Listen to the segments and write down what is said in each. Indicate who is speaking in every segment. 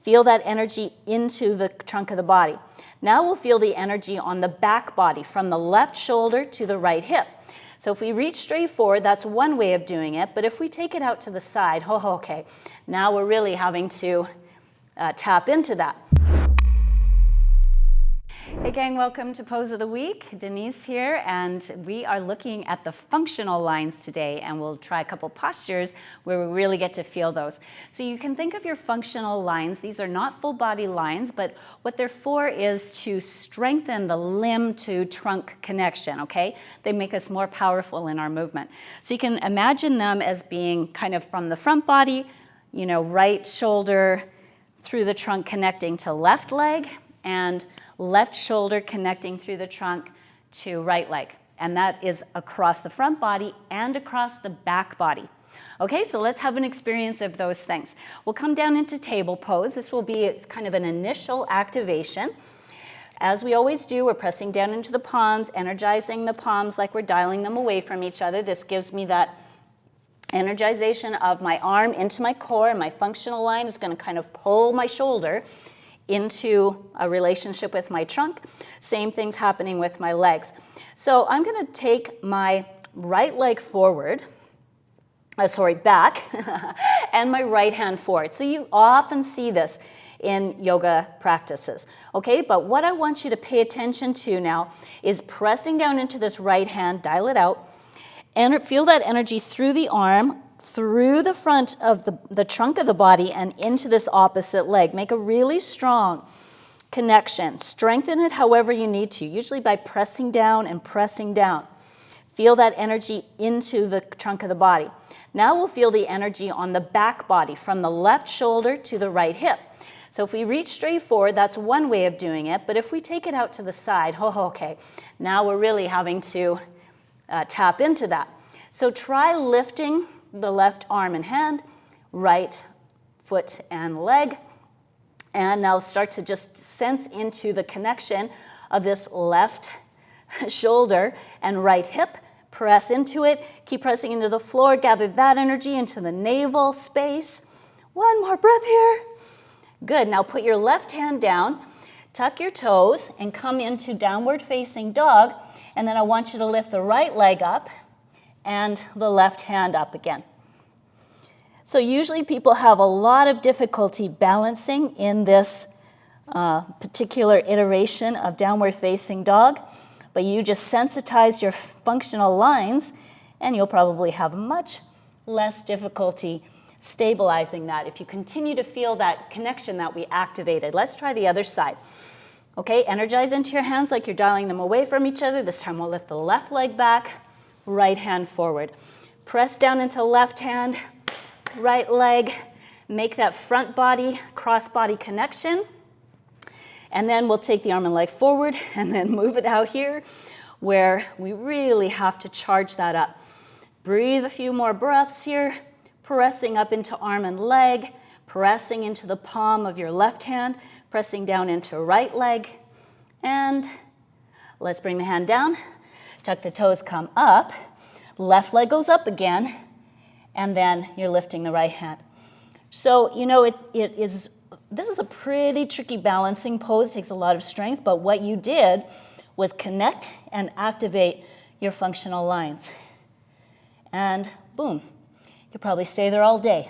Speaker 1: Feel that energy into the trunk of the body. Now we'll feel the energy on the back body from the left shoulder to the right hip. So if we reach straight forward, that's one way of doing it. But if we take it out to the side, okay, now we're really having to tap into that. Hey gang, welcome to Pose of the Week. Denise here, and we are looking at the functional lines today, and we'll try a couple postures where we really get to feel those. So you can think of your functional lines. These are not full body lines, but what they're for is to strengthen the limb to trunk connection, okay? They make us more powerful in our movement. So you can imagine them as being kind of from the front body, you know, right shoulder through the trunk connecting to left leg, and left shoulder connecting through the trunk to right leg. And that is across the front body and across the back body. Okay, so let's have an experience of those things. We'll come down into table pose. This will be kind of an initial activation. As we always do, we're pressing down into the palms, energizing the palms like we're dialing them away from each other. This gives me that energization of my arm into my core, and my functional line is going to kind of pull my shoulder into a relationship with my trunk. Same thing's happening with my legs. So I'm going to take my right leg forward, back, and my right hand forward. So you often see this in yoga practices, okay? But what I want you to pay attention to now is pressing down into this right hand, dial it out, and feel that energy through the arm, through the front of the trunk of the body and into this opposite leg. Make a really strong connection. Strengthen it however you need to, usually by pressing down and pressing down. Feel that energy into the trunk of the body. Now we'll feel the energy on the back body from the left shoulder to the right hip. So if we reach straight forward, that's one way of doing it. But if we take it out to the side, okay, now we're really having to tap into that. So try lifting the left arm and hand, right foot and leg, and now start to just sense into the connection of this left shoulder and right hip. Press into it, keep pressing into the floor, gather that energy into the navel space. One more breath here. Good, now put your left hand down, tuck your toes, and come into downward facing dog, and then I want you to lift the right leg up and the left hand up again. So usually people have a lot of difficulty balancing in this particular iteration of downward facing dog, but you just sensitize your functional lines and you'll probably have much less difficulty stabilizing that if you continue to feel that connection that we activated. Let's try the other side. Okay, energize into your hands like you're dialing them away from each other. This time we'll lift the left leg back, right hand forward. Press down into left hand, right leg, make that front body, cross body connection. And then we'll take the arm and leg forward and then move it out here where we really have to charge that up. Breathe a few more breaths here, pressing up into arm and leg, pressing into the palm of your left hand, pressing down into right leg. And let's bring the hand down. Tuck the toes, come up. Left leg goes up again, and then you're lifting the right hand. So, you know, this is a pretty tricky balancing pose. It takes a lot of strength, but what you did was connect and activate your functional lines. And boom, you could probably stay there all day.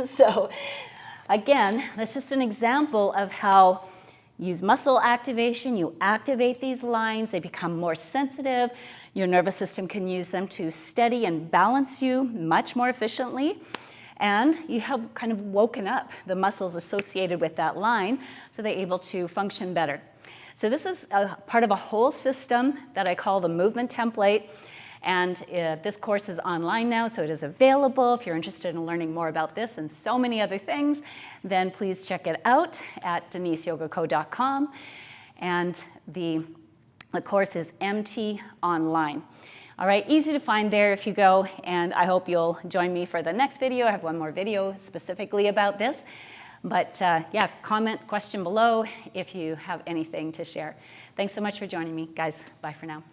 Speaker 1: So, again, that's just an example of how use muscle activation, you activate these lines, they become more sensitive. Your nervous system can use them to steady and balance you much more efficiently. And you have kind of woken up the muscles associated with that line so they're able to function better. So this is a part of a whole system that I call the movement template. And this course is online now, so it is available. If you're interested in learning more about this and so many other things, then please check it out at deniseyogaco.com. And the course is MT Online. All right, easy to find there if you go, and I hope you'll join me for the next video. I have one more video specifically about this. But yeah, comment, question below if you have anything to share. Thanks so much for joining me, guys. Bye for now.